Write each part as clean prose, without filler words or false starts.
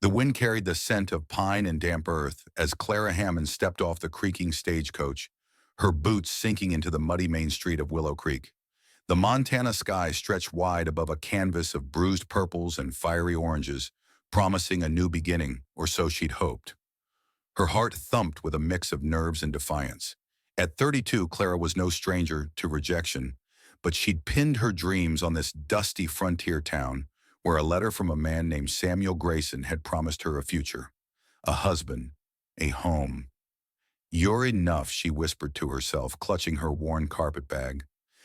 The wind carried the scent of pine and damp earth as Clara Hammond stepped off the creaking stagecoach, her boots sinking into the muddy main street of Willow Creek. The Montana sky stretched wide above a canvas of bruised purples and fiery oranges, promising a new beginning, or so she'd hoped. Her heart thumped with a mix of nerves and defiance. At 32, Clara was no stranger to rejection, but she'd pinned her dreams on this dusty frontier town where a letter from a man named Samuel Grayson had promised her a future, a husband, a home. "You're enough," she whispered to herself, clutching her worn carpetbag.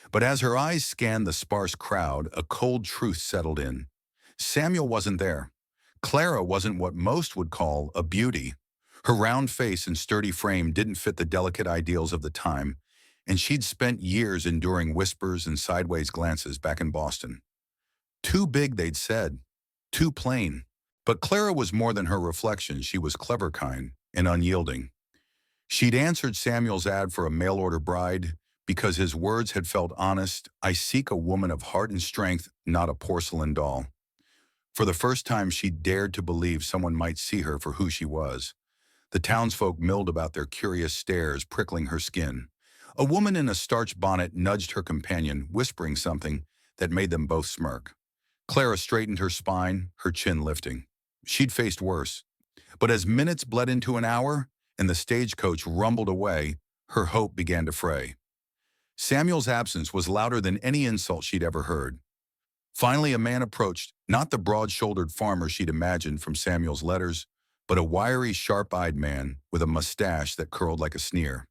But as her eyes scanned the sparse crowd, a cold truth settled in. Samuel wasn't there. Clara wasn't what most would call a beauty. Her round face and sturdy frame didn't fit the delicate ideals of the time, and she'd spent years enduring whispers and sideways glances back in Boston. Too big, they'd said. Too plain. But Clara was more than her reflection. She was clever kind and unyielding. She'd answered Samuel's ad for a mail-order bride because his words had felt honest. "I seek a woman of heart and strength, not a porcelain doll." For the first time, she dared to believe someone might see her for who she was. The townsfolk milled about their curious stares, prickling her skin. A woman in a starched bonnet nudged her companion, whispering something that made them both smirk. Clara straightened her spine, her chin lifting. She'd faced worse. But as minutes bled into an hour and the stagecoach rumbled away, her hope began to fray. Samuel's absence was louder than any insult she'd ever heard. Finally, a man approached, not the broad-shouldered farmer she'd imagined from Samuel's letters, but a wiry, sharp-eyed man with a mustache that curled like a sneer.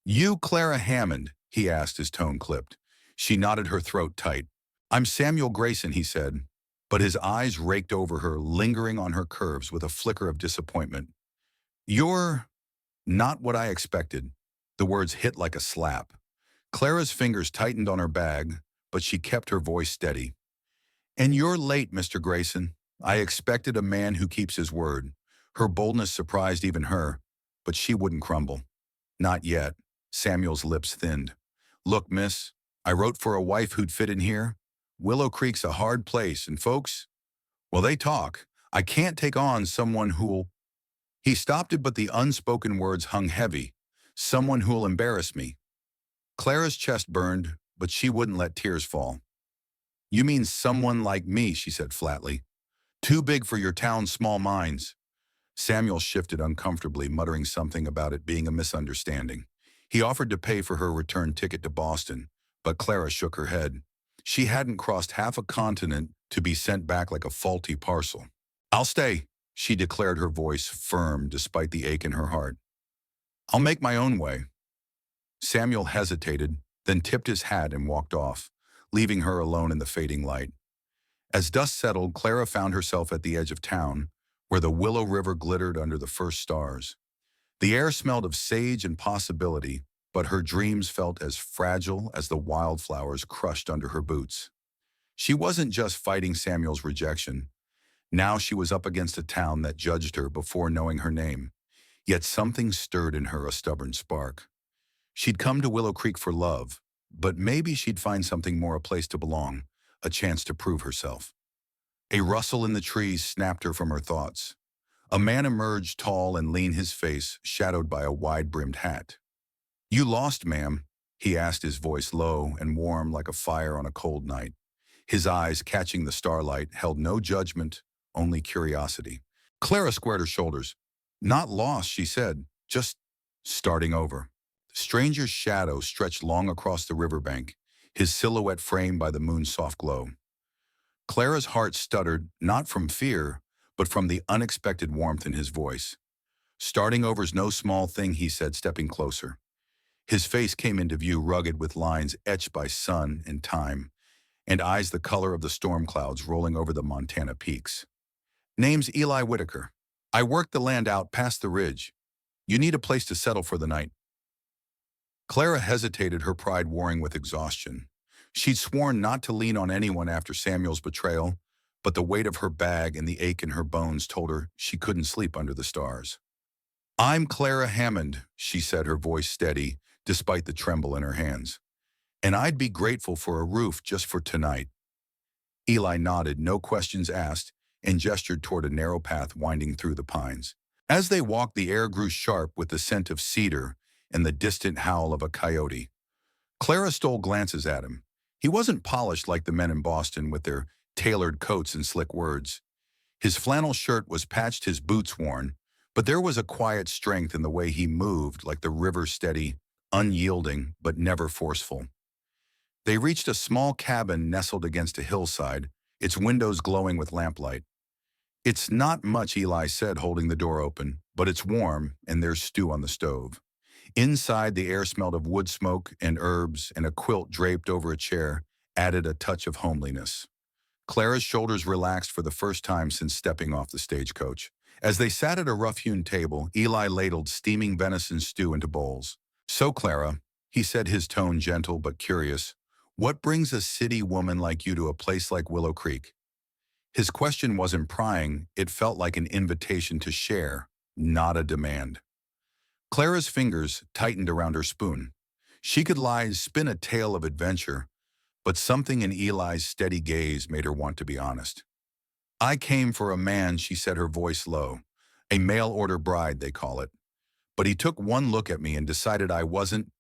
"You Clara Hammond?" he asked, his tone clipped. She knotted her throat tight. "I'm Samuel Grayson," he said, but his eyes raked over her, lingering on her curves with a flicker of disappointment. "You're not what I expected." The words hit like a slap. Clara's fingers tightened on her bag, but she kept her voice steady. "And you're late, Mr. Grayson. I expected a man who keeps his word." Her boldness surprised even her, but she wouldn't crumble. "Not yet." Samuel's lips thinned. "Look, miss, I wrote for a wife who'd fit in here. Willow Creek's a hard place, and folks, well, they talk. I can't take on someone who'll—" He stopped it, but the unspoken words hung heavy. "Someone who'll embarrass me." Clara's chest burned, but she wouldn't let tears fall. "You mean someone like me," she said flatly. "Too big for your town's small minds." Samuel shifted uncomfortably, muttering something about it being a misunderstanding. He offered to pay for her return ticket to Boston, but Clara shook her head. She hadn't crossed half a continent to be sent back like a faulty parcel. "I'll stay," she declared, her voice firm despite the ache in her heart. "I'll make my own way." Samuel hesitated, then tipped his hat and walked off, leaving her alone in the fading light. As dusk settled, Clara found herself at the edge of town, where the Willow River glittered under the first stars. The air smelled of sage and possibility, but her dreams felt as fragile as the wildflowers crushed under her boots. She wasn't just fighting Samuel's rejection. Now she was up against a town that judged her before knowing her name. Yet something stirred in her, a stubborn spark. She'd come to Willow Creek for love, but maybe she'd find something more, a place to belong, a chance to prove herself. A rustle in the trees snapped her from her thoughts. A man emerged, tall and lean, his face shadowed by a wide-brimmed hat. "You lost, ma'am?" he asked, his voice low and warm like a fire on a cold night. His eyes, catching the starlight, held no judgment, only curiosity. Clara squared her shoulders. "Not lost," she said, "just starting over." The stranger's shadow stretched long across the riverbank, his silhouette framed by the moon's soft glow. Clara's heart stuttered, not from fear, but from the unexpected warmth in his voice. "Starting over's no small thing," he said, stepping closer. His face came into view, rugged with lines etched by sun and time, and eyes the color of the storm clouds rolling over the Montana peaks. "Name's Eli Whitaker. I worked the land out past the ridge. You need a place to settle for the night." Clara hesitated, her pride warring with exhaustion. She'd sworn not to lean on anyone after Samuel's betrayal, but the weight of her bag and the ache in her bones told her she couldn't sleep under the stars. "I'm Clara Hammond," she said, her voice steady, despite the tremble in her hands. "And I'd be grateful for a roof just for tonight." Eli nodded, no questions asked, and gestured toward a narrow path winding through the pines. As they walked, the air grew sharp with the scent of cedar and the distant howl of a coyote. Clara stole glances at him. He wasn't polished like the men in Boston with their tailored coats and slick words. His flannel shirt was patched, his boots worn, but there was a quiet strength in the way he moved, like the river, steady, unyielding, but never forceful. They reached a small cabin nestled against a hillside, its windows glowing with lamplight. "It's not much," Eli said, holding the door open, "but it's warm, and there's stew on the stove." Inside, the air smelled of wood smoke and herbs, and a quilt draped over a chair added a touch of homeliness. Clara's shoulders relaxed for the first time since stepping off the stagecoach. As they sat at a rough-hewn table, Eli ladled steaming venison stew into bowls. "So, Clara," he said, his tone gentle but curious, "what brings a city woman like you to a place like Willow Creek?" His question wasn't prying, it felt like an invitation to share, not a demand. Clara's fingers tightened around her spoon. She could spin a tale of adventure, but something in Eli's steady gaze made her want to be honest. "I came for a man," she said, her voice low. "A mail-order bride, they call it. But he took one look at me and decided I wasn't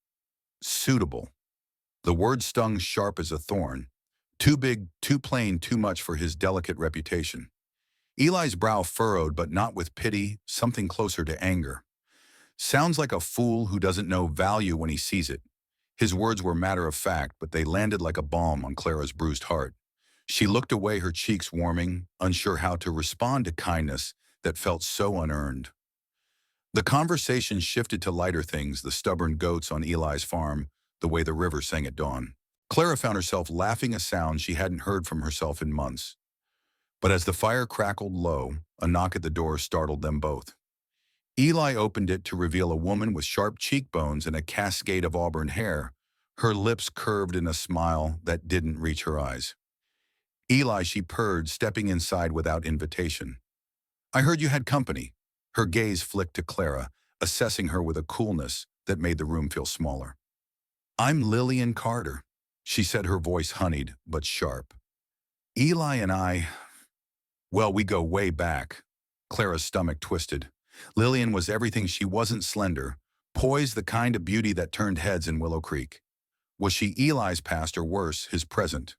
suitable." The word stung sharp as a thorn. Too big, too plain, too much for his delicate reputation. Eli's brow furrowed, but not with pity, something closer to anger. "Sounds like a fool who doesn't know value when he sees it." His words were matter of fact, but they landed like a balm on Clara's bruised heart. She looked away, her cheeks warming, unsure how to respond to kindness that felt so unearned. The conversation shifted to lighter things, the stubborn goats on Eli's farm, the way the river sang at dawn. Clara found herself laughing, a sound she hadn't heard from herself in months. But as the fire crackled low, a knock at the door startled them both. Eli opened it to reveal a woman with sharp cheekbones and a cascade of auburn hair, her lips curved in a smile that didn't reach her eyes. "Eli," she purred, stepping inside without invitation. "I heard you had company." Her gaze flicked to Clara, assessing her with a coolness that made the room feel smaller. "I'm Lillian Carter," she said, her voice honeyed but sharp. "Eli and I, well, we go way back." Clara's stomach twisted. Lillian was everything she wasn't: slender, poised, the kind of beauty that turned heads in Willow Creek. Was she Eli's past, or worse, his present?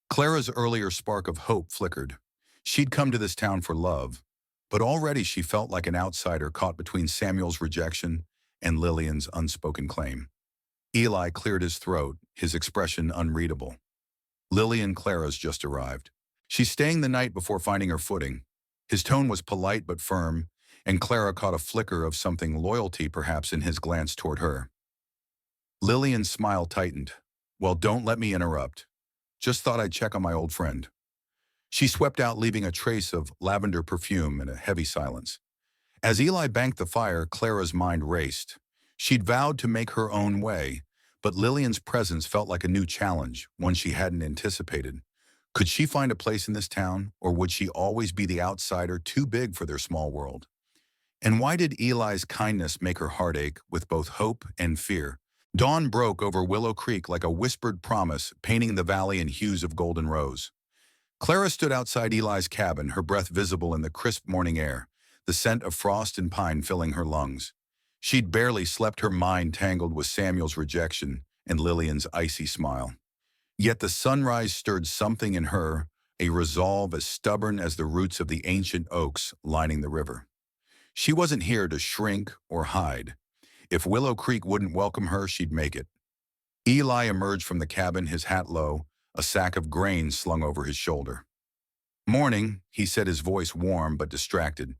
Clara's earlier spark of hope flickered. She'd come to this town for love, but already she felt like an outsider caught between Samuel's rejection and Lillian's unspoken claim. Eli cleared his throat, his expression unreadable. "Lillian, Clara's just arrived. She's staying the night before finding her footing." His tone was polite but firm, and Clara caught a flicker of something, loyalty perhaps, in his glance toward her. Lillian's smile tightened. "Well, don't let me interrupt. Just thought I'd check on my old friend." She swept out, leaving a trace of lavender perfume in a heavy silence. As Eli banked the fire, Clara's mind raced. She'd vowed to make her own way, but Lillian's presence felt like a new challenge, one she hadn't anticipated. Could she find a place in this town, or would she always be the outsider, too big for their small world? And why did Eli's kindness make her heart ache with both hope and fear? Dawn broke over Willow Creek like a whispered promise, painting the valley in hues of golden rose. Clara stood outside Eli's cabin, her breath visible in the crisp morning air, the scent of frost and pine filling her lungs. She'd barely slept, her mind tangled with Samuel's rejection and Lillian's icy smile. Yet the sunrise stirred something in her, a resolve as stubborn as the roots of the ancient oaks lining the river. She wasn't here to shrink or hide. If Willow Creek wouldn't welcome her, she'd make it. Eli emerged from the cabin, his hat low, a sack of grain slung over his shoulder. "Morning," he said, his voice warm but distracted.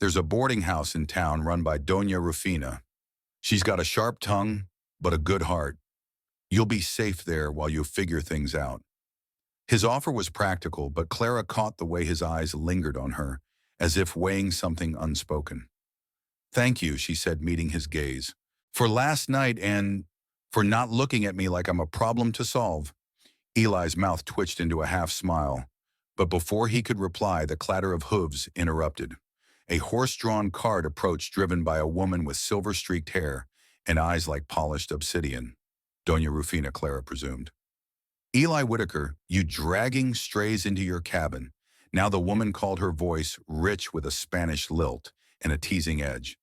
"There's a boarding house in town run by Doña Rufina. She's got a sharp tongue, but a good heart. You'll be safe there while you figure things out." His offer was practical, but Clara caught the way his eyes lingered on her, as if weighing something unspoken. "Thank you," she said, meeting his gaze, "for last night and for not looking at me like I'm a problem to solve." Eli's mouth twitched into a half-smile, but before he could reply, the clatter of hooves interrupted. A horse-drawn cart approached, driven by a woman with silver-streaked hair and eyes like polished obsidian. Doña Rufina, Clara presumed. "Eli Whitaker, you dragging strays into your cabin. Now the woman called her voice rich with a Spanish lilt and a teasing edge.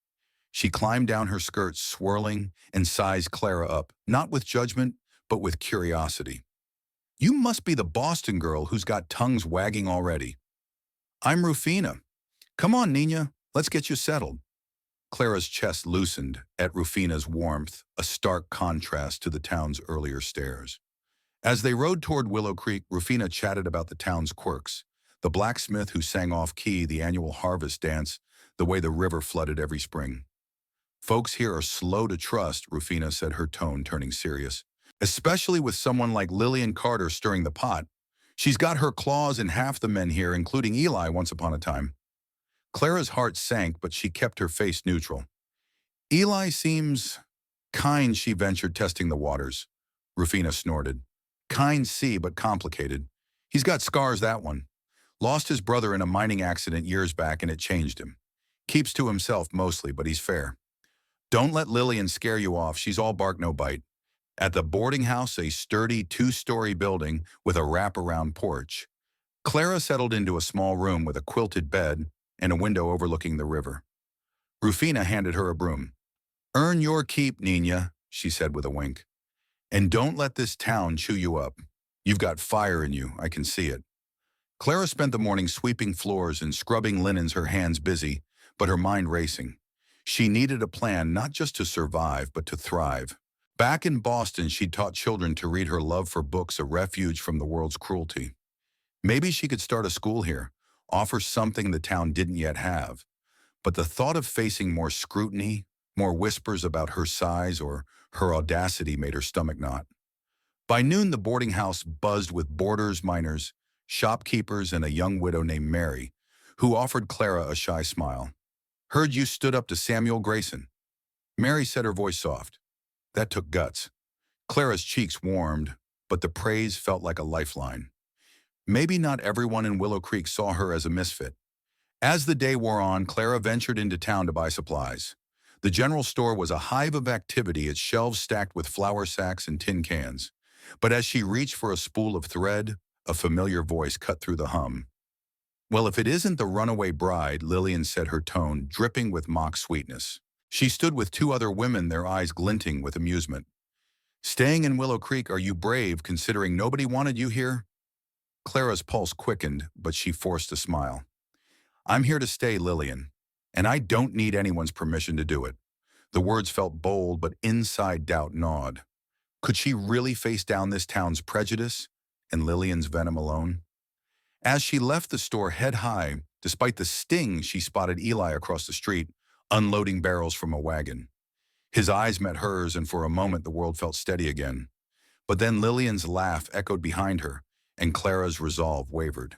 She climbed down her skirt, swirling, and sized Clara up, not with judgment, but with curiosity. You must be the Boston girl who's got tongues wagging already. I'm Rufina. Come on, Nina, let's get you settled. Clara's chest loosened at Rufina's warmth, a stark contrast to the town's earlier stares. As they rode toward Willow Creek, Rufina chatted about the town's quirks, the blacksmith who sang off-key, the annual harvest dance, the way the river flooded every spring. Folks here are slow to trust, Rufina said, her tone turning serious. Especially with someone like Lillian Carter stirring the pot. She's got her claws in half the men here, including Eli once upon a time. Clara's heart sank, but she kept her face neutral. Eli seems kind, she ventured, testing the waters. Rufina snorted. Kind, see, but complicated. He's got scars, that one. Lost his brother in a mining accident years back and it changed him. Keeps to himself mostly, but he's fair. Don't let Lillian scare you off, she's all bark no bite. At the boarding house, a sturdy two-story building with a wrap-around porch, Clara settled into a small room with a quilted bed and a window overlooking the river. Rufina handed her a broom. Earn your keep, Nina, she said with a wink. And don't let this town chew you up. You've got fire in you, I can see it. Clara spent the morning sweeping floors and scrubbing linens, her hands busy, but her mind racing. She needed a plan not just to survive, but to thrive. Back in Boston, she'd taught children to read her love for books a refuge from the world's cruelty. Maybe she could start a school here, offer something the town didn't yet have. But the thought of facing more scrutiny, more whispers about her size or her audacity made her stomach knot. By noon, the boarding house buzzed with boarders, miners, shopkeepers, and a young widow named Mary, who offered Clara a shy smile. Heard you stood up to Samuel Grayson. Mary said, her voice soft. That took guts. Clara's cheeks warmed, but the praise felt like a lifeline. Maybe not everyone in Willow Creek saw her as a misfit. As the day wore on, Clara ventured into town to buy supplies. The general store was a hive of activity, its shelves stacked with flour sacks and tin cans. But as she reached for a spool of thread, a familiar voice cut through the hum. Well, if it isn't the runaway bride, Lillian said, her tone dripping with mock sweetness. She stood with two other women, their eyes glinting with amusement. Staying in Willow Creek, are you brave, considering nobody wanted you here? Clara's pulse quickened, but she forced a smile. I'm here to stay, Lillian, and I don't need anyone's permission to do it. The words felt bold, but inside doubt gnawed. Could she really face down this town's prejudice and Lillian's venom alone? As she left the store head high, despite the sting, she spotted Eli across the street, unloading barrels from a wagon. His eyes met hers, and for a moment the world felt steady again. But then Lillian's laugh echoed behind her, and Clara's resolve wavered.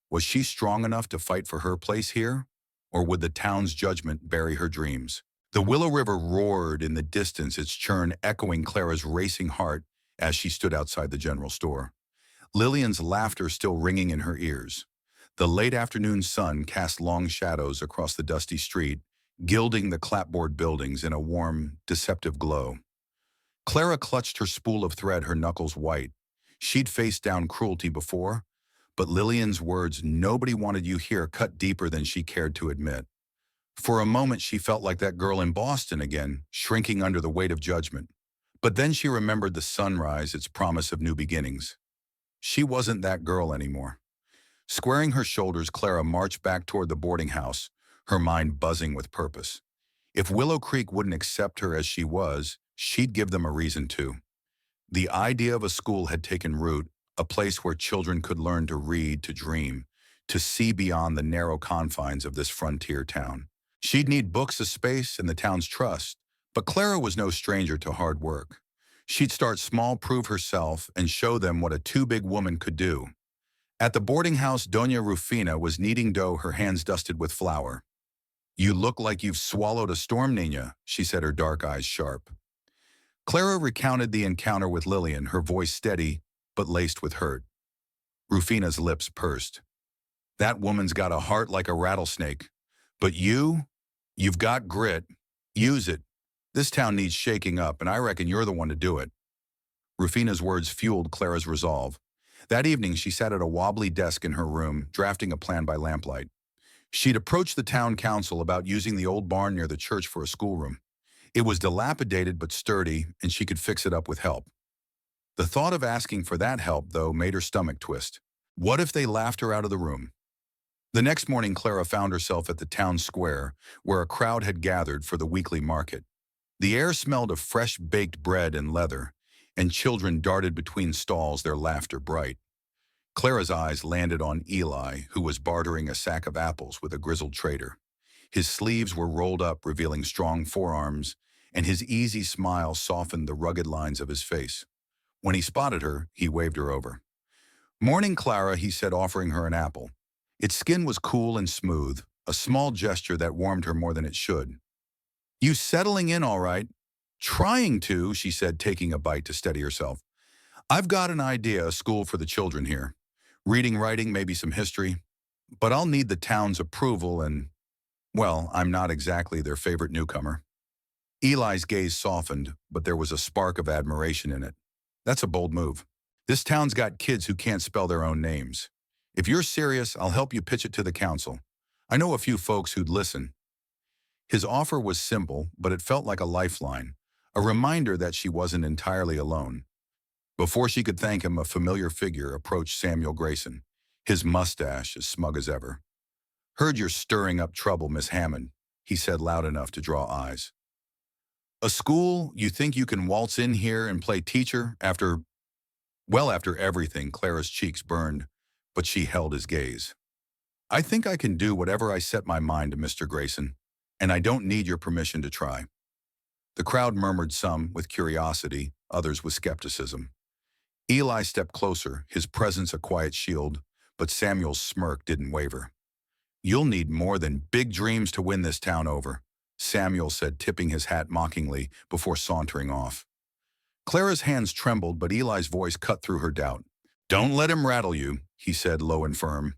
Was she strong enough to fight for her place here? Or would the town's judgment bury her dreams? The Willow River roared in the distance, its churn echoing Clara's racing heart as she stood outside the general store. Lillian's laughter still ringing in her ears. The late afternoon sun cast long shadows across the dusty street, gilding the clapboard buildings in a warm, deceptive glow. Clara clutched her spool of thread, her knuckles white. She'd faced down cruelty before, but Lillian's words, nobody wanted you here, cut deeper than she cared to admit. For a moment, she felt like that girl in Boston again, shrinking under the weight of judgment. But then she remembered the sunrise, its promise of new beginnings. She wasn't that girl anymore. Squaring her shoulders, Clara marched back toward the boarding house, her mind buzzing with purpose. If Willow Creek wouldn't accept her as she was, she'd give them a reason to. The idea of a school had taken root, a place where children could learn to read, to dream, to see beyond the narrow confines of this frontier town. She'd need books, a space, and the town's trust, but Clara was no stranger to hard work. She'd start small, prove herself, and show them what a too-big woman could do. At the boarding house, Doña Rufina was kneading dough, her hands dusted with flour. You look like you've swallowed a storm, Nina, she said, her dark eyes sharp. Clara recounted the encounter with Lillian, her voice steady, but laced with hurt. Rufina's lips pursed. That woman's got a heart like a rattlesnake. But you've got grit. Use it. This town needs shaking up, and I reckon you're the one to do it. Rufina's words fueled Clara's resolve. That evening, she sat at a wobbly desk in her room, drafting a plan by lamplight. She'd approached the town council about using the old barn near the church for a schoolroom. It was dilapidated but sturdy, and she could fix it up with help. The thought of asking for that help, though, made her stomach twist. What if they laughed her out of the room? The next morning, Clara found herself at the town square, where a crowd had gathered for the weekly market. The air smelled of fresh baked bread and leather, and children darted between stalls, their laughter bright. Clara's eyes landed on Eli, who was bartering a sack of apples with a grizzled trader. His sleeves were rolled up, revealing strong forearms, and his easy smile softened the rugged lines of his face. When he spotted her, he waved her over. "Morning, Clara," he said, offering her an apple. Its skin was cool and smooth, a small gesture that warmed her more than it should. "You settling in all right?" "Trying to," she said, taking a bite to steady herself. "I've got an idea, a school for the children here. Reading, writing, maybe some history. But I'll need the town's approval and, well, I'm not exactly their favorite newcomer." Eli's gaze softened, but there was a spark of admiration in it. "That's a bold move. This town's got kids who can't spell their own names. If you're serious, I'll help you pitch it to the council. I know a few folks who'd listen." His offer was simple, but it felt like a lifeline, a reminder that she wasn't entirely alone. Before she could thank him, a familiar figure approached Samuel Grayson, his mustache as smug as ever. "Heard you're stirring up trouble, Miss Hammond," he said loud enough to draw eyes. "A school? You think you can waltz in here and play teacher after—" Well, after everything, Clara's cheeks burned, but she held his gaze. "I think I can do whatever I set my mind to, Mr. Grayson, and I don't need your permission to try." The crowd murmured, some with curiosity, others with skepticism. Eli stepped closer, his presence a quiet shield, but Samuel's smirk didn't waver. "You'll need more than big dreams to win this town over," Samuel said, tipping his hat mockingly before sauntering off. Clara's hands trembled, but Eli's voice cut through her doubt. "Don't let him rattle you," he said, low and firm.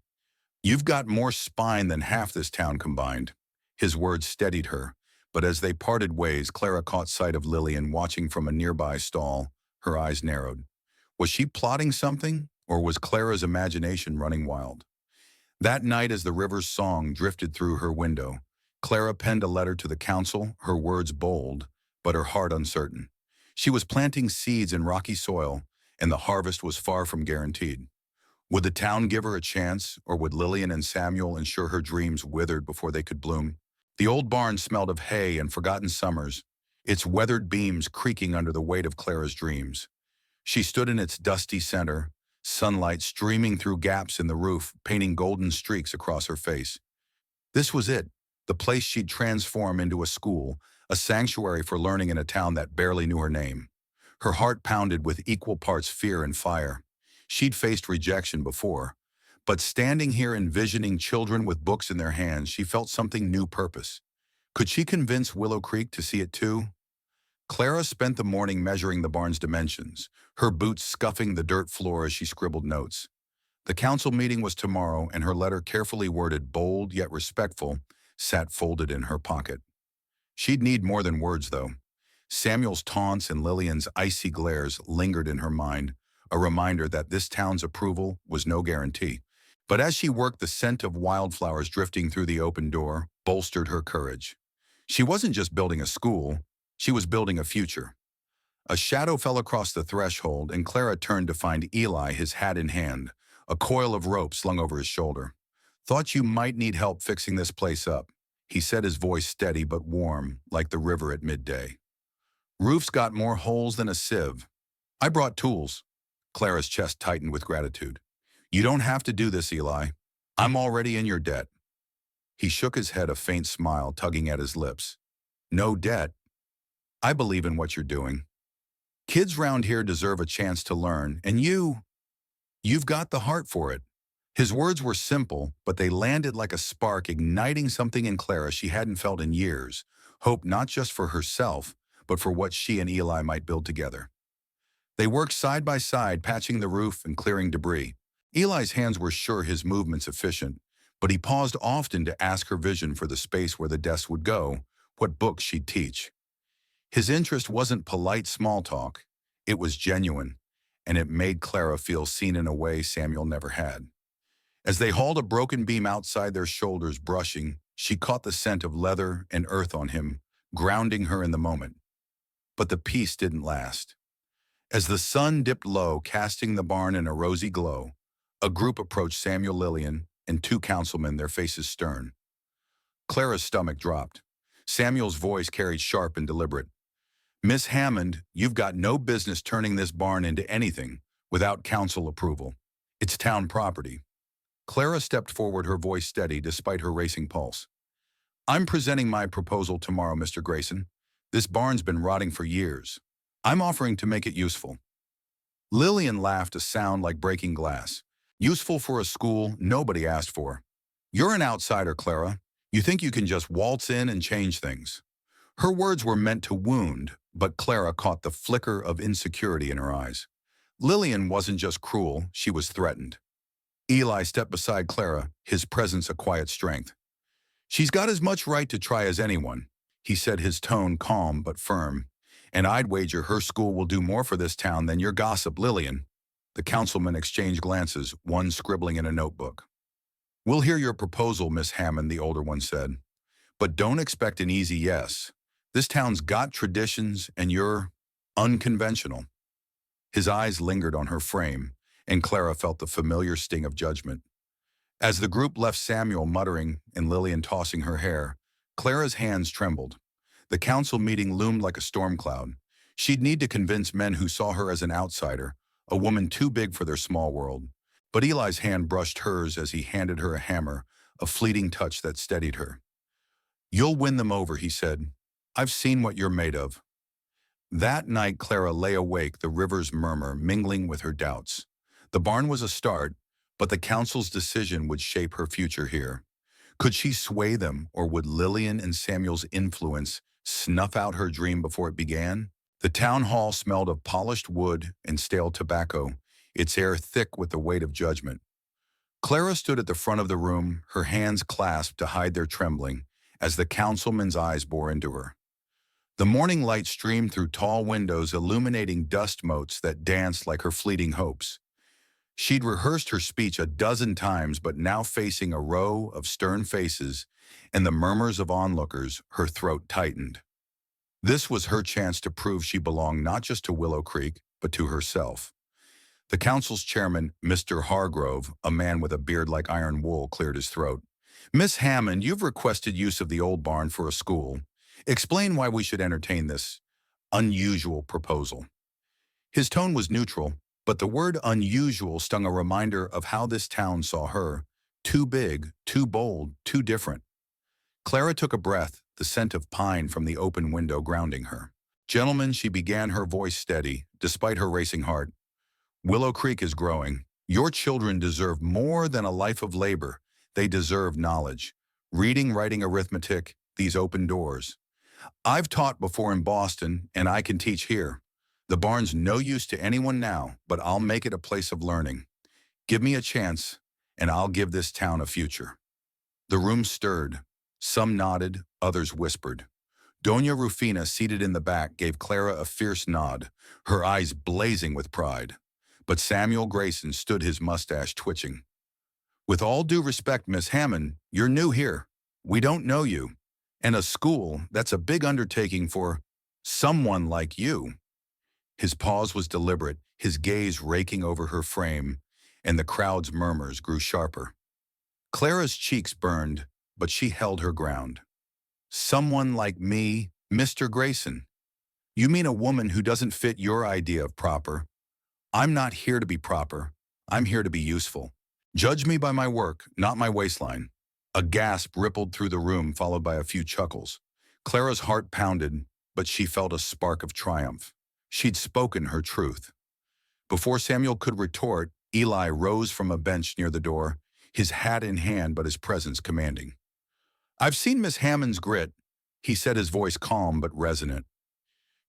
"You've got more spine than half this town combined." His words steadied her, but as they parted ways, Clara caught sight of Lillian watching from a nearby stall. Her eyes narrowed. Was she plotting something, or was Clara's imagination running wild? That night, as the river's song drifted through her window, Clara penned a letter to the council, her words bold, but her heart uncertain. She was planting seeds in rocky soil, and the harvest was far from guaranteed. Would the town give her a chance, or would Lillian and Samuel ensure her dreams withered before they could bloom? The old barn smelled of hay and forgotten summers, its weathered beams creaking under the weight of Clara's dreams. She stood in its dusty center, sunlight streaming through gaps in the roof, painting golden streaks across her face. This was it, the place she'd transform into a school, a sanctuary for learning in a town that barely knew her name. Her heart pounded with equal parts fear and fire. She'd faced rejection before, but standing here envisioning children with books in their hands, she felt something new purpose. Could she convince Willow Creek to see it too? Clara spent the morning measuring the barn's dimensions, her boots scuffing the dirt floor as she scribbled notes. The council meeting was tomorrow, and her letter, carefully worded, bold yet respectful, sat folded in her pocket. She'd need more than words, though. Samuel's taunts and Lillian's icy glares lingered in her mind, a reminder that this town's approval was no guarantee. But as she worked, the scent of wildflowers drifting through the open door bolstered her courage. She wasn't just building a school, she was building a future. A shadow fell across the threshold, and Clara turned to find Eli, his hat in hand, a coil of rope slung over his shoulder. "Thought you might need help fixing this place up," he said, his voice steady but warm, like the river at midday. "Roof's got more holes than a sieve." "I brought tools." Clara's chest tightened with gratitude. "You don't have to do this, Eli. I'm already in your debt." He shook his head, a faint smile tugging at his lips. "No debt? I believe in what you're doing. Kids round here deserve a chance to learn, and you've got the heart for it." His words were simple, but they landed like a spark, igniting something in Clara she hadn't felt in years, hope not just for herself, but for what she and Eli might build together. They worked side by side, patching the roof and clearing debris. Eli's hands were sure, his movements efficient, but he paused often to ask her vision for the space where the desk would go, what books she'd teach. His interest wasn't polite small talk. It was genuine, and it made Clara feel seen in a way Samuel never had. As they hauled a broken beam outside their shoulders brushing, she caught the scent of leather and earth on him, grounding her in the moment. But the peace didn't last. As the sun dipped low, casting the barn in a rosy glow, a group approached Samuel Lillian and two councilmen, their faces stern. Clara's stomach dropped. Samuel's voice carried sharp and deliberate. "Miss Hammond, you've got no business turning this barn into anything without council approval. It's town property." Clara stepped forward, her voice steady despite her racing pulse. "I'm presenting my proposal tomorrow, Mr. Grayson. This barn's been rotting for years. I'm offering to make it useful." Lillian laughed, a sound like breaking glass. "Useful for a school nobody asked for. You're an outsider, Clara. You think you can just waltz in and change things." Her words were meant to wound, but Clara caught the flicker of insecurity in her eyes. Lillian wasn't just cruel, she was threatened. Eli stepped beside Clara, his presence a quiet strength. "She's got as much right to try as anyone," he said, his tone calm but firm. "And I'd wager her school will do more for this town than your gossip, Lillian." The councilmen exchanged glances, one scribbling in a notebook. "We'll hear your proposal, Miss Hammond," the older one said. "But don't expect an easy yes. This town's got traditions, and you're unconventional." His eyes lingered on her frame, and Clara felt the familiar sting of judgment. As the group left, Samuel muttering and Lillian tossing her hair, Clara's hands trembled. The council meeting loomed like a storm cloud. She'd need to convince men who saw her as an outsider, a woman too big for their small world. But Eli's hand brushed hers as he handed her a hammer, a fleeting touch that steadied her. "You'll win them over," he said. "I've seen what you're made of." That night, Clara lay awake, the river's murmur mingling with her doubts. The barn was a start, but the council's decision would shape her future here. Could she sway them, or would Lillian and Samuel's influence snuff out her dream before it began? The town hall smelled of polished wood and stale tobacco, its air thick with the weight of judgment. Clara stood at the front of the room, her hands clasped to hide their trembling, as the councilman's eyes bore into her. The morning light streamed through tall windows, illuminating dust motes that danced like her fleeting hopes. She'd rehearsed her speech a dozen times, but now facing a row of stern faces and the murmurs of onlookers, her throat tightened. This was her chance to prove she belonged not just to Willow Creek, but to herself. The council's chairman, Mr. Hargrove, a man with a beard like iron wool, cleared his throat. "Miss Hammond, you've requested use of the old barn for a school. Explain why we should entertain this unusual proposal." His tone was neutral, but the word unusual stung, a reminder of how this town saw her. Too big, too bold, too different. Clara took a breath, the scent of pine from the open window grounding her. "Gentlemen," she began, her voice steady, despite her racing heart. "Willow Creek is growing. Your children deserve more than a life of labor. They deserve knowledge. Reading, writing, arithmetic, these open doors. I've taught before in Boston, and I can teach here. The barn's no use to anyone now, but I'll make it a place of learning. Give me a chance, and I'll give this town a future." The room stirred. Some nodded, others whispered. Doña Rufina, seated in the back, gave Clara a fierce nod, her eyes blazing with pride. But Samuel Grayson stood, his mustache twitching. "With all due respect, Miss Hammond, you're new here. We don't know you. And a school, that's a big undertaking for someone like you." His pause was deliberate, his gaze raking over her frame, and the crowd's murmurs grew sharper. Clara's cheeks burned, but she held her ground. "Someone like me, Mr. Grayson? You mean a woman who doesn't fit your idea of proper? I'm not here to be proper. I'm here to be useful. Judge me by my work, not my waistline." A gasp rippled through the room, followed by a few chuckles. Clara's heart pounded, but she felt a spark of triumph. She'd spoken her truth. Before Samuel could retort, Eli rose from a bench near the door, his hat in hand but his presence commanding. "I've seen Miss Hammond's grit," he said, his voice calm but resonant.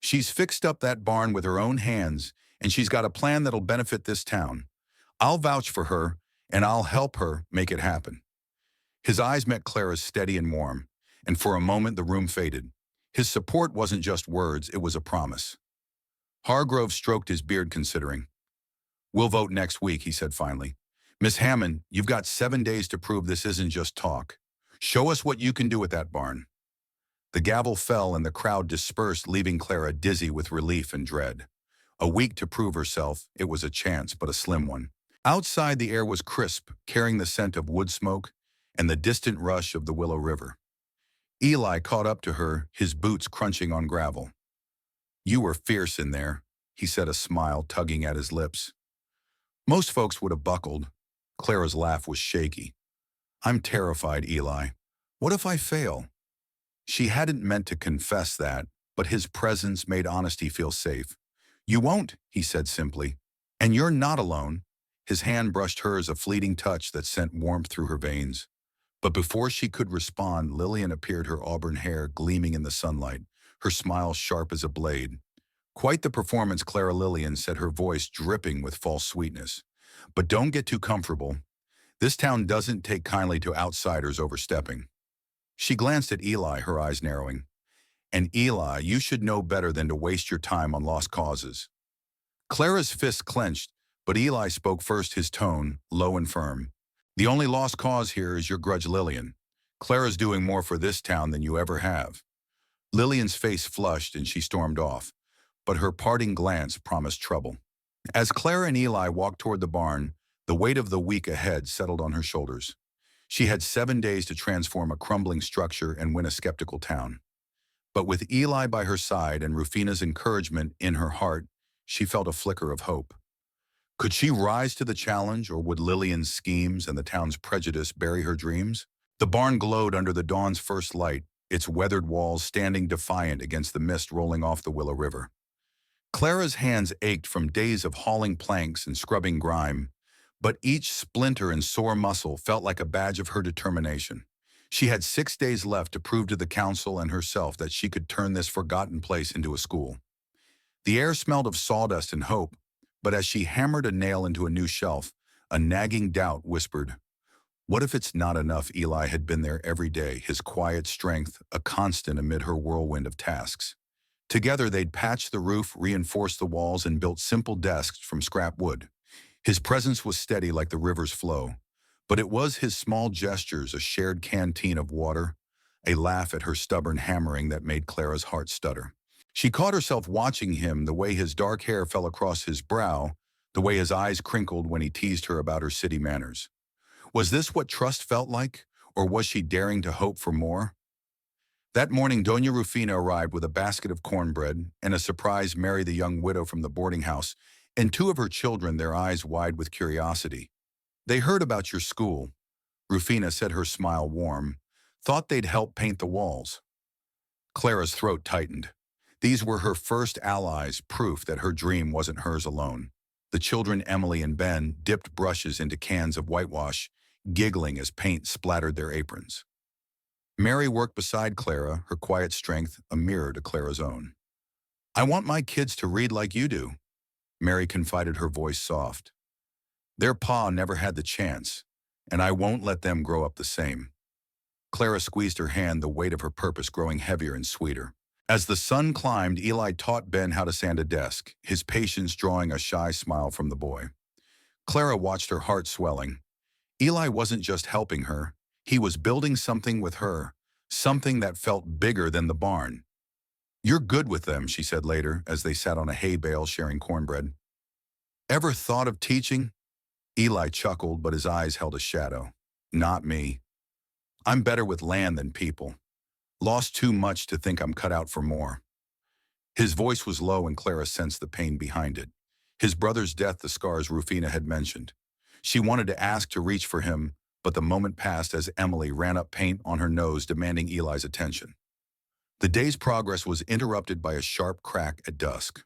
"She's fixed up that barn with her own hands, and she's got a plan that'll benefit this town. I'll vouch for her, and I'll help her make it happen." His eyes met Clara's, steady and warm, and for a moment the room faded. His support wasn't just words, it was a promise. Hargrove stroked his beard, considering. We'll vote next week, he said finally. Miss Hammond, you've got 7 days to prove this isn't just talk. Show us what you can do at that barn. The gavel fell and the crowd dispersed, leaving Clara dizzy with relief and dread. A week to prove herself, it was a chance, but a slim one. Outside, the air was crisp, carrying the scent of wood smoke and the distant rush of the Willow River. Eli caught up to her, his boots crunching on gravel. You were fierce in there, he said, a smile tugging at his lips. Most folks would have buckled. Clara's laugh was shaky. I'm terrified, Eli. What if I fail? She hadn't meant to confess that, but his presence made honesty feel safe. You won't, he said simply. And you're not alone. His hand brushed hers, a fleeting touch that sent warmth through her veins. But before she could respond, Lillian appeared, her auburn hair gleaming in the sunlight, her smile sharp as a blade. Quite the performance, Clara Lillian said, her voice dripping with false sweetness. But don't get too comfortable. This town doesn't take kindly to outsiders overstepping. She glanced at Eli, her eyes narrowing. And Eli, you should know better than to waste your time on lost causes. Clara's fists clenched, but Eli spoke first, his tone low and firm. The only lost cause here is your grudge, Lillian. Clara's doing more for this town than you ever have. Lillian's face flushed and she stormed off, but her parting glance promised trouble. As Clara and Eli walked toward the barn, the weight of the week ahead settled on her shoulders. She had 7 days to transform a crumbling structure and win a skeptical town. But with Eli by her side and Rufina's encouragement in her heart, she felt a flicker of hope. Could she rise to the challenge, or would Lillian's schemes and the town's prejudice bury her dreams? The barn glowed under the dawn's first light, its weathered walls standing defiant against the mist rolling off the Willow River. Clara's hands ached from days of hauling planks and scrubbing grime, but each splinter and sore muscle felt like a badge of her determination. She had 6 days left to prove to the council and herself that she could turn this forgotten place into a school. The air smelled of sawdust and hope, but as she hammered a nail into a new shelf, a nagging doubt whispered, what if it's not enough? Eli had been there every day, his quiet strength a constant amid her whirlwind of tasks. Together they'd patched the roof, reinforced the walls, and built simple desks from scrap wood. His presence was steady like the river's flow, but it was his small gestures, a shared canteen of water, a laugh at her stubborn hammering that made Clara's heart stutter. She caught herself watching him, the way his dark hair fell across his brow, the way his eyes crinkled when he teased her about her city manners. Was this what trust felt like, or was she daring to hope for more? That morning, Doña Rufina arrived with a basket of cornbread and a surprise Mary, the young widow from the boarding house, and 2 of her children, their eyes wide with curiosity. They heard about your school, Rufina said, her smile warm. Thought they'd help paint the walls. Clara's throat tightened. These were her first allies, proof that her dream wasn't hers alone. The children, Emily and Ben, dipped brushes into cans of whitewash, giggling as paint splattered their aprons. Mary worked beside Clara, her quiet strength a mirror to Clara's own. I want my kids to read like you do, Mary confided, her voice soft. Their pa never had the chance, and I won't let them grow up the same. Clara squeezed her hand, the weight of her purpose growing heavier and sweeter. As the sun climbed, Eli taught Ben how to sand a desk, his patience drawing a shy smile from the boy. Clara watched, her heart swelling. Eli wasn't just helping her, he was building something with her, something that felt bigger than the barn. You're good with them, she said later, as they sat on a hay bale sharing cornbread. Ever thought of teaching? Eli chuckled, but his eyes held a shadow. Not me. I'm better with land than people. Lost too much to think I'm cut out for more. His voice was low, and Clara sensed the pain behind it. His brother's death, the scars Rufina had mentioned. She wanted to ask, to reach for him, but the moment passed as Emily ran up, paint on her nose, demanding Eli's attention. The day's progress was interrupted by a sharp crack at dusk.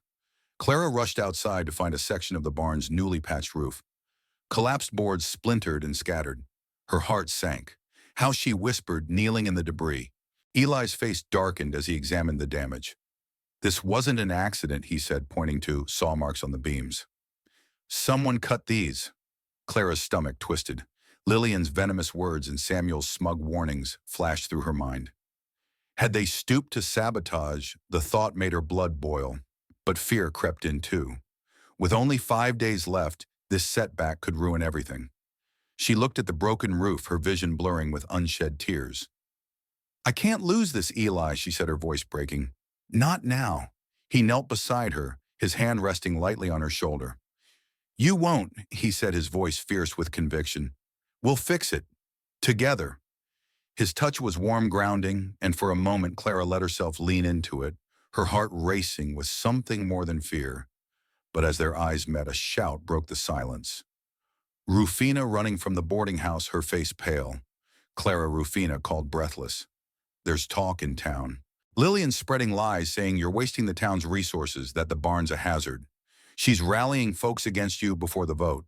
Clara rushed outside to find a section of the barn's newly patched roof. Collapsed boards splintered and scattered. Her heart sank. How she whispered, kneeling in the debris. Eli's face darkened as he examined the damage. This wasn't an accident, he said, pointing to saw marks on the beams. Someone cut these. Clara's stomach twisted. Lillian's venomous words and Samuel's smug warnings flashed through her mind. Had they stooped to sabotage, the thought made her blood boil, but fear crept in too. With only 5 days left, This setback could ruin everything. She looked at the broken roof, her vision blurring with unshed tears. "I can't lose this, Eli," she said, her voice breaking. "Not now." He knelt beside her, his hand resting lightly on her shoulder. "You won't," he said, his voice fierce with conviction. "We'll fix it. Together." His touch was warm, grounding, and for a moment Clara let herself lean into it, her heart racing with something more than fear. But as their eyes met, a shout broke the silence. Rufina running from the boarding house, her face pale. Clara Rufina called breathless. "There's talk in town. Lillian's spreading lies saying you're wasting the town's resources, that the barn's a hazard. She's rallying folks against you before the vote."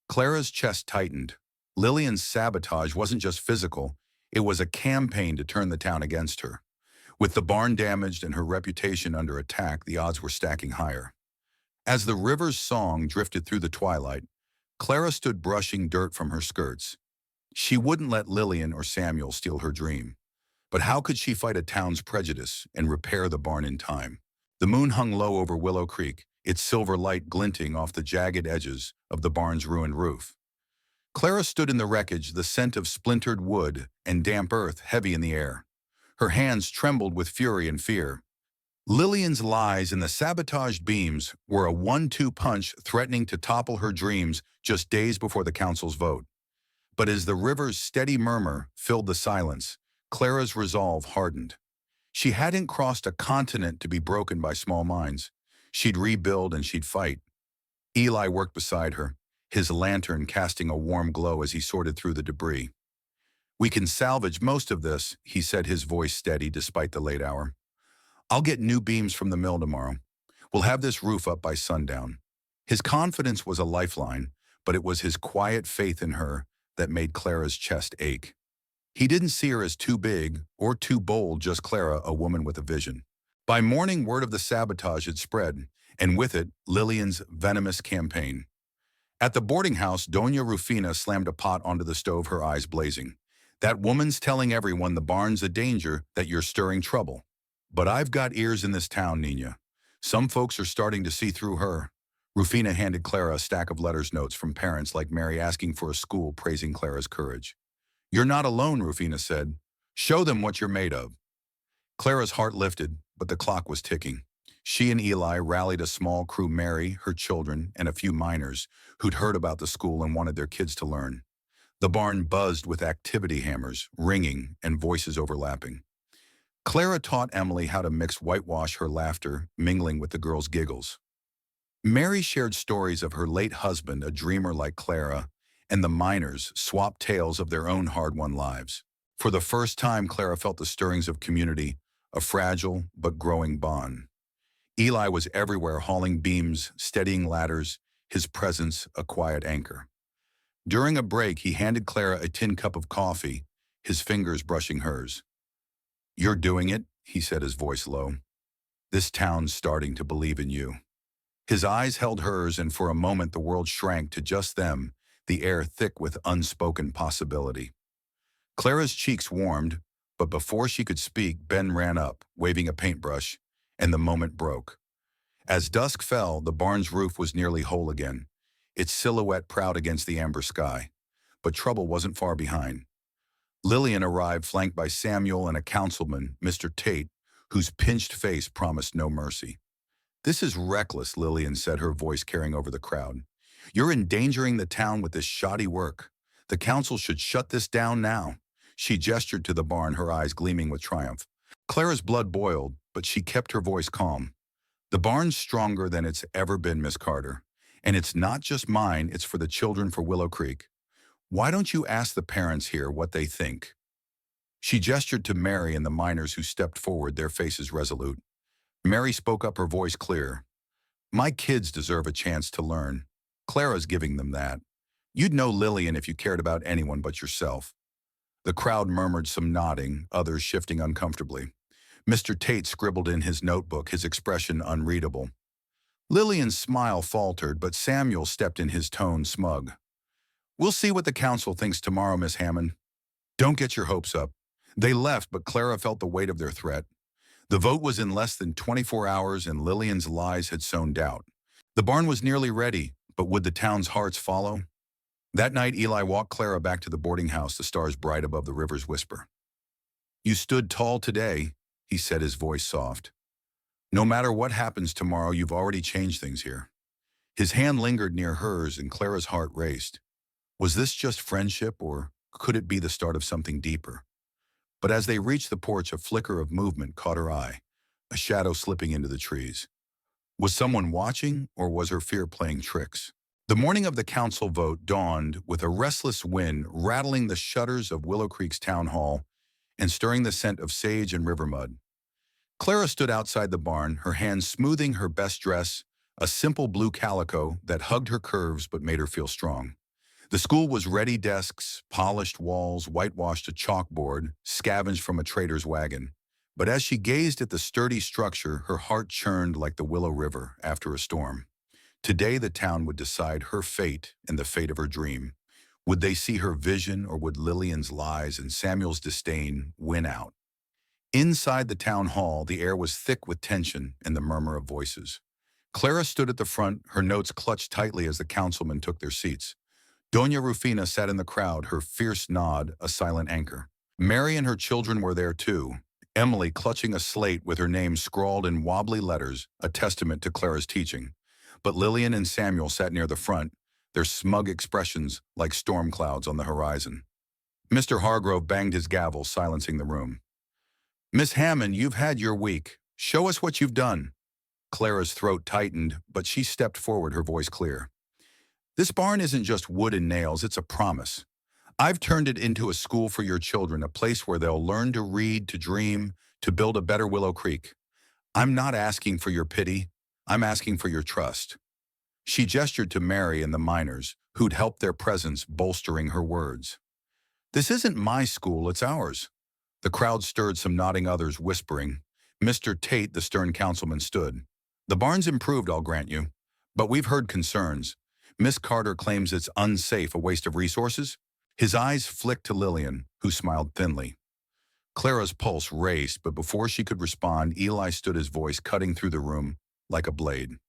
Clara's chest tightened. Lillian's sabotage wasn't just physical, it was a campaign to turn the town against her. With the barn damaged and her reputation under attack, the odds were stacking higher. As the river's song drifted through the twilight, Clara stood brushing dirt from her skirts. She wouldn't let Lillian or Samuel steal her dream. But how could she fight a town's prejudice and repair the barn in time? The moon hung low over Willow Creek, its silver light glinting off the jagged edges of the barn's ruined roof. Clara stood in the wreckage, the scent of splintered wood and damp earth heavy in the air. Her hands trembled with fury and fear. Lillian's lies and the sabotaged beams were a 1-2 punch threatening to topple her dreams just days before the council's vote. But as the river's steady murmur filled the silence, Clara's resolve hardened. She hadn't crossed a continent to be broken by small minds. She'd rebuild and she'd fight. Eli worked beside her, his lantern casting a warm glow as he sorted through the debris. "We can salvage most of this," he said, his voice steady despite the late hour. "I'll get new beams from the mill tomorrow. We'll have this roof up by sundown." His confidence was a lifeline, but it was his quiet faith in her that made Clara's chest ache. He didn't see her as too big or too bold, just Clara, a woman with a vision. By morning, word of the sabotage had spread, and with it, Lillian's venomous campaign. At the boarding house, Doña Rufina slammed a pot onto the stove, her eyes blazing. "That woman's telling everyone the barn's a danger, that you're stirring trouble. But I've got ears in this town, Nina. Some folks are starting to see through her." Rufina handed Clara a stack of letters notes from parents like Mary asking for a school, praising Clara's courage. "You're not alone," Rufina said. "Show them what you're made of." Clara's heart lifted, but the clock was ticking. She and Eli rallied a small crew, Mary, her children, and a few miners who'd heard about the school and wanted their kids to learn. The barn buzzed with activity hammers, ringing, and voices overlapping. Clara taught Emily how to mix whitewash, her laughter mingling with the girls' giggles. Mary shared stories of her late husband, a dreamer like Clara, and the miners swapped tales of their own hard-won lives. For the first time, Clara felt the stirrings of community, a fragile but growing bond. Eli was everywhere, hauling beams, steadying ladders, his presence a quiet anchor. During a break, he handed Clara a tin cup of coffee, his fingers brushing hers. "You're doing it," he said, his voice low. "This town's starting to believe in you." His eyes held hers, and for a moment the world shrank to just them, the air thick with unspoken possibility. Clara's cheeks warmed, but before she could speak, Ben ran up, waving a paintbrush, and the moment broke. As dusk fell, the barn's roof was nearly whole again, its silhouette proud against the amber sky. But trouble wasn't far behind. Lillian arrived, flanked by Samuel and a councilman, Mr. Tate, whose pinched face promised no mercy. "This is reckless," Lillian said, her voice carrying over the crowd. "You're endangering the town with this shoddy work. The council should shut this down now." She gestured to the barn, her eyes gleaming with triumph. Clara's blood boiled, but she kept her voice calm. "The barn's stronger than it's ever been, Miss Carter. And it's not just mine, it's for the children, for Willow Creek. Why don't you ask the parents here what they think?" She gestured to Mary and the miners who stepped forward, their faces resolute. Mary spoke up, her voice clear. "My kids deserve a chance to learn. Clara's giving them that. You'd know Lillian if you cared about anyone but yourself." The crowd murmured, some nodding, others shifting uncomfortably. Mr. Tate scribbled in his notebook, his expression unreadable. Lillian's smile faltered, but Samuel stepped in, his tone smug. "We'll see what the council thinks tomorrow, Miss Hammond. Don't get your hopes up." They left, but Clara felt the weight of their threat. The vote was in less than 24 hours, and Lillian's lies had sown doubt. The barn was nearly ready, But would the town's hearts follow? That night, Eli walked Clara back to the boarding house, the stars bright above the river's whisper. "You stood tall today," he said, his voice soft. "No matter what happens tomorrow, you've already changed things here." His hand lingered near hers, and Clara's heart raced. Was this just friendship, or could it be the start of something deeper? But as they reached the porch, a flicker of movement caught her eye, a shadow slipping into the trees. Was someone watching, or was her fear playing tricks? The morning of the council vote dawned with a restless wind rattling the shutters of Willow Creek's town hall and stirring the scent of sage and river mud. Clara stood outside the barn, her hands smoothing her best dress, a simple blue calico that hugged her curves but made her feel strong. The school was ready: desks, polished walls, whitewashed a chalkboard, scavenged from a trader's wagon. But as she gazed at the sturdy structure, her heart churned like the Willow River after a storm. Today the town would decide her fate and the fate of her dream. Would they see her vision, or would Lillian's lies and Samuel's disdain win out? Inside the town hall, the air was thick with tension and the murmur of voices. Clara stood at the front, her notes clutched tightly as the councilmen took their seats. Doña Rufina sat in the crowd, her fierce nod a silent anchor. Mary and her children were there too, Emily clutching a slate with her name scrawled in wobbly letters, a testament to Clara's teaching. But Lillian and Samuel sat near the front, their smug expressions like storm clouds on the horizon. Mr. Hargrove banged his gavel, silencing the room. "Miss Hammond, you've had your week. Show us what you've done." Clara's throat tightened, but she stepped forward, her voice clear. "This barn isn't just wood and nails, it's a promise. I've turned it into a school for your children, a place where they'll learn to read, to dream, to build a better Willow Creek. I'm not asking for your pity, I'm asking for your trust." She gestured to Mary and the miners, who'd helped, their presence bolstering her words. "This isn't my school, it's ours." The crowd stirred, some nodding, others whispering. Mr. Tate, the stern councilman, stood. "The barn's improved, I'll grant you, but we've heard concerns. Miss Carter claims it's unsafe, a waste of resources." His eyes flicked to Lillian, who smiled thinly. Clara's pulse raced, but before she could respond, Eli stood, his voice cutting through the room like a blade.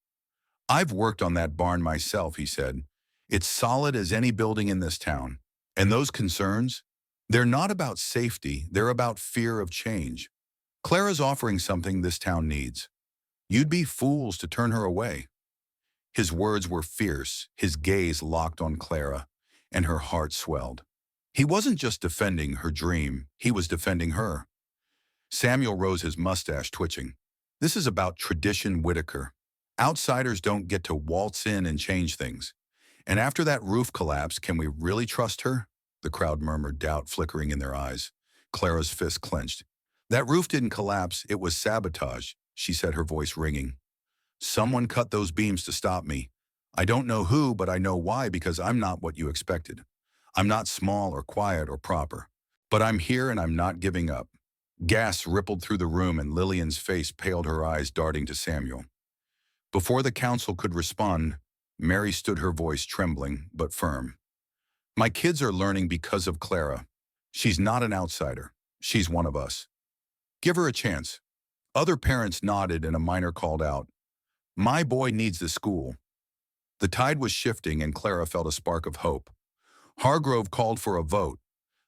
"I've worked on that barn myself," he said. "It's solid as any building in this town. And those concerns? They're not about safety, they're about fear of change. Clara's offering something this town needs. You'd be fools to turn her away." His words were fierce, his gaze locked on Clara, and her heart swelled. He wasn't just defending her dream, he was defending her. Samuel rose, his mustache twitching. "This is about tradition, Whitaker. Outsiders don't get to waltz in and change things. And after that roof collapse, can we really trust her?" The crowd murmured, doubt flickering in their eyes. Clara's fist clenched. "That roof didn't collapse, it was sabotage," she said, her voice ringing. "Someone cut those beams to stop me. I don't know who, but I know why, because I'm not what you expected. I'm not small or quiet or proper. But I'm here and I'm not giving up." Gasps rippled through the room and Lillian's face paled, her eyes darting to Samuel. Before the council could respond, Mary stood, her voice trembling but firm. "My kids are learning because of Clara. She's not an outsider. She's one of us. Give her a chance." Other parents nodded and a miner called out, "My boy needs the school." The tide was shifting and Clara felt a spark of hope. Hargrove called for a vote.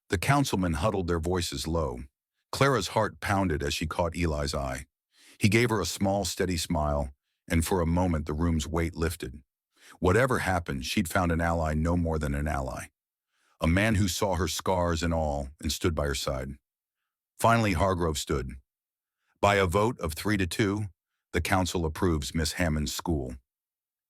The councilmen huddled, their voices low. Clara's heart pounded as she caught Eli's eye. He gave her a small, steady smile, and for a moment the room's weight lifted. Whatever happened, she'd found an ally, no more than an ally. A man who saw her scars and all and stood by her side. Finally, Hargrove stood. By a vote of 3-2, the council approves Miss Hammond's school.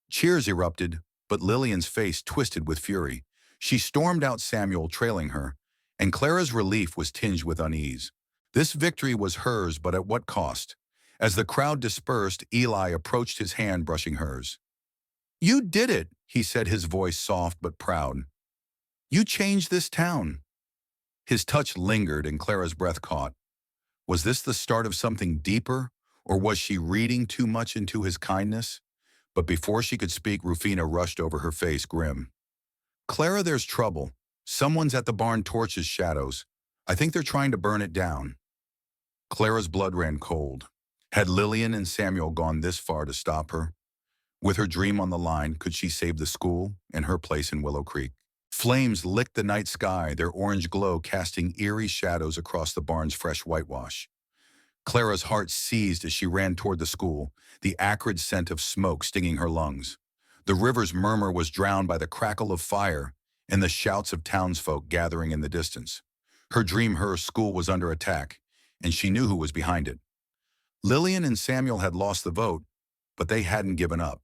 Cheers erupted, but Lillian's face twisted with fury. She stormed out, Samuel trailing her, and Clara's relief was tinged with unease. This victory was hers, but at what cost? As the crowd dispersed, Eli approached, his hand brushing hers. "You did it," he said, his voice soft but proud. "You changed this town." His touch lingered and Clara's breath caught. Was this the start of something deeper, or was she reading too much into his kindness? But before she could speak, Rufina rushed over, her face grim. "Clara, there's trouble. Someone's at the barn torch's shadows. I think they're trying to burn it down." Clara's blood ran cold. Had Lillian and Samuel gone this far to stop her? With her dream on the line, could she save the school and her place in Willow Creek? Flames licked the night sky, their orange glow casting eerie shadows across the barn's fresh whitewash. Clara's heart seized as she ran toward the school, the acrid scent of smoke stinging her lungs. The river's murmur was drowned by the crackle of fire and the shouts of townsfolk gathering in the distance. Her school was under attack, and she knew who was behind it. Lillian and Samuel had lost the vote, but they hadn't given up.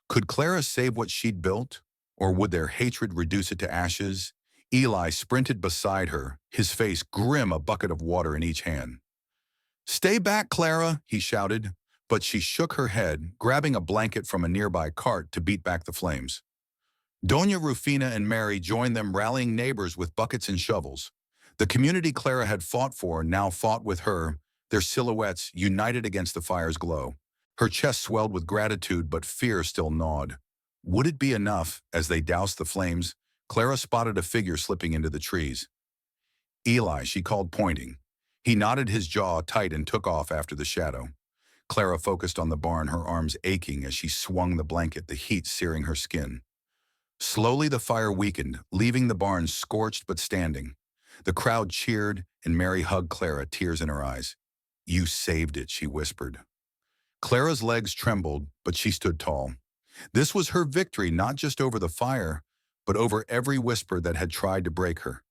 Could Clara save what she'd built, or would their hatred reduce it to ashes? Eli sprinted beside her, his face grim, a bucket of water in each hand. "Stay back, Clara," he shouted, but she shook her head, grabbing a blanket from a nearby cart to beat back the flames. Doña Rufina and Mary joined them, rallying neighbors with buckets and shovels. The community Clara had fought for now fought with her, their silhouettes united against the fire's glow. Her chest swelled with gratitude, but fear still gnawed. Would it be enough? As they doused the flames, Clara spotted a figure slipping into the trees. "Eli," she called, pointing. He nodded, his jaw tight, and took off after the shadow. Clara focused on the barn, her arms aching as she swung the blanket, the heat searing her skin. Slowly the fire weakened, leaving the barn scorched but standing. The crowd cheered, and Mary hugged Clara, tears in her eyes. "You saved it," she whispered. Clara's legs trembled, but she stood tall. This was her victory, not just over the fire, but over every whisper that had tried to break her.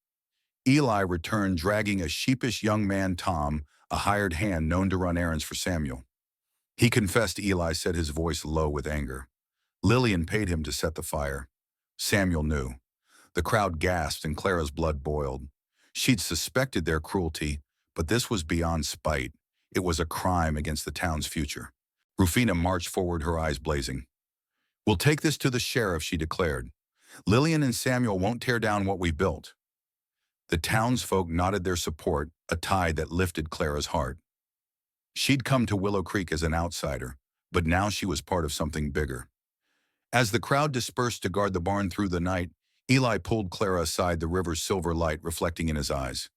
Eli returned, dragging a sheepish young man, Tom, a hired hand known to run errands for Samuel. He confessed, Eli said, his voice low with anger. Lillian paid him to set the fire. Samuel knew. The crowd gasped and Clara's blood boiled. She'd suspected their cruelty, but this was beyond spite. It was a crime against the town's future. Rufina marched forward, her eyes blazing. "We'll take this to the sheriff," she declared. "Lillian and Samuel won't tear down what we built." The townsfolk nodded their support, a tide that lifted Clara's heart. She'd come to Willow Creek as an outsider, but now she was part of something bigger. As the crowd dispersed to guard the barn through the night, Eli pulled Clara aside, the river's silver light reflecting in his eyes.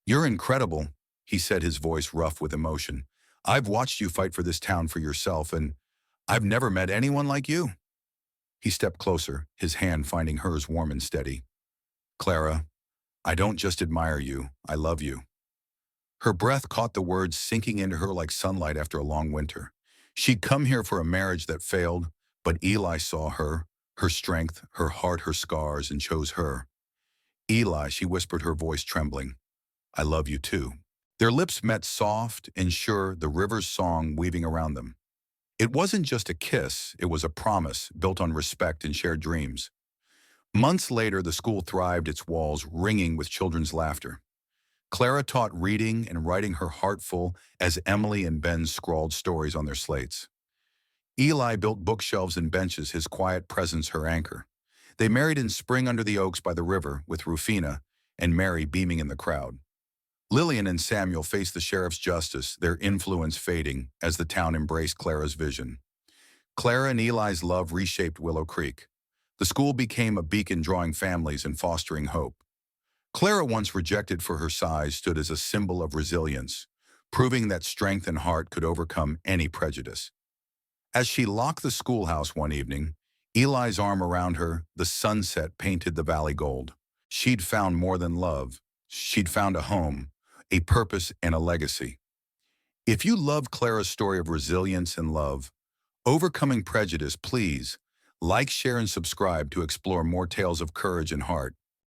"You're incredible," he said, his voice rough with emotion. "I've watched you fight for this town for yourself, and I've never met anyone like you." He stepped closer, his hand finding hers warm and steady. "Clara, I don't just admire you, I love you." Her breath caught the words, sinking into her like sunlight after a long winter. She'd come here for a marriage that failed, but Eli saw her strength, her heart, her scars, and chose her. "Eli," she whispered, her voice trembling, "I love you too." Their lips met, soft and sure, the river's song weaving around them. It wasn't just a kiss, it was a promise built on respect and shared dreams. Months later, the school thrived, its walls ringing with children's laughter. Clara taught reading and writing, her heart full, as Emily and Ben scrawled stories on their slates. Eli built bookshelves and benches, his quiet presence her anchor. They married in spring under the oaks by the river, with Rufina and Mary beaming in the crowd. Lillian and Samuel faced the sheriff's justice, their influence fading as the town embraced Clara's vision. Clara and Eli's love reshaped Willow Creek. The school became a beacon, drawing families and fostering hope. Clara, once rejected for her size, stood as a symbol of resilience, proving that strength and heart could overcome any prejudice. As she locked the schoolhouse one evening, Eli's arm around her, the sunset painted the valley gold. She'd found more than love. She'd found a home, a purpose, and a legacy. If you loved Clara's story of resilience and love, overcoming prejudice, please like, share, and subscribe to explore more tales of courage and heart.